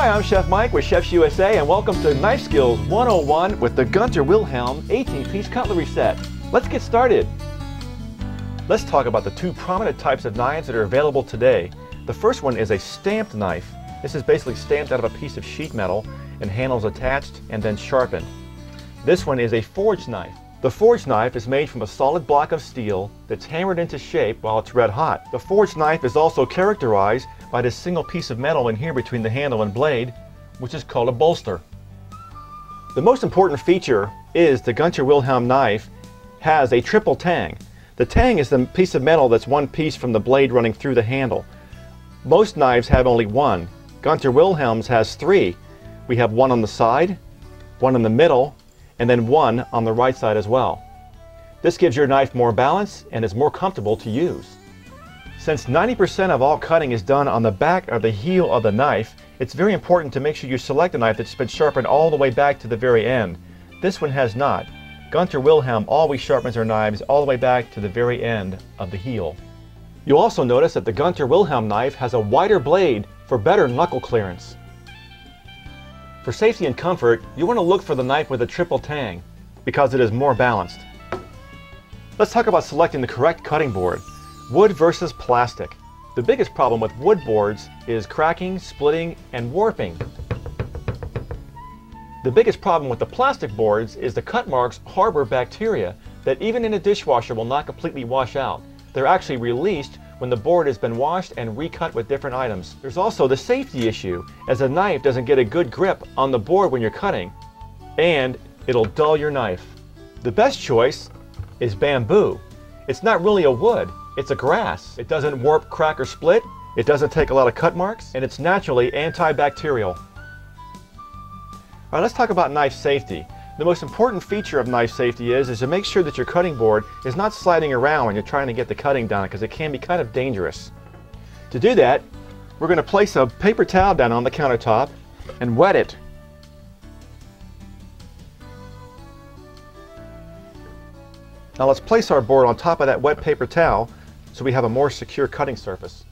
Hi, I'm Chef Mike with Chefs USA, and welcome to Knife Skills 101 with the Gunter Wilhelm 18-piece cutlery set. Let's get started. Let's talk about the two prominent types of knives that are available today. The first one is a stamped knife. This is basically stamped out of a piece of sheet metal and handles attached and then sharpened. This one is a forged knife. The forged knife is made from a solid block of steel that's hammered into shape while it's red hot. The forged knife is also characterized by this single piece of metal in here between the handle and blade, which is called a bolster. The most important feature is the Gunter Wilhelm knife has a triple tang. The tang is the piece of metal that's one piece from the blade running through the handle. Most knives have only one. Gunter Wilhelm's has three. We have one on the side, one in the middle, and then one on the right side as well. This gives your knife more balance and is more comfortable to use. Since 90% of all cutting is done on the back or the heel of the knife, it's very important to make sure you select a knife that's been sharpened all the way back to the very end. This one has not. Gunter Wilhelm always sharpens their knives all the way back to the very end of the heel. You'll also notice that the Gunter Wilhelm knife has a wider blade for better knuckle clearance. For safety and comfort, you want to look for the knife with a triple tang because it is more balanced. Let's talk about selecting the correct cutting board. Wood versus plastic. The biggest problem with wood boards is cracking, splitting, and warping. The biggest problem with the plastic boards is the cut marks harbor bacteria that even in a dishwasher will not completely wash out. They're actually released when the board has been washed and recut with different items. There's also the safety issue, as a knife doesn't get a good grip on the board when you're cutting, and it'll dull your knife. The best choice is bamboo. It's not really a wood, it's a grass. It doesn't warp, crack, or split, it doesn't take a lot of cut marks, and it's naturally antibacterial. Alright, let's talk about knife safety. The most important feature of knife safety is to make sure that your cutting board is not sliding around when you're trying to get the cutting done, because it can be kind of dangerous. To do that, we're going to place a paper towel down on the countertop and wet it. Now let's place our board on top of that wet paper towel so we have a more secure cutting surface.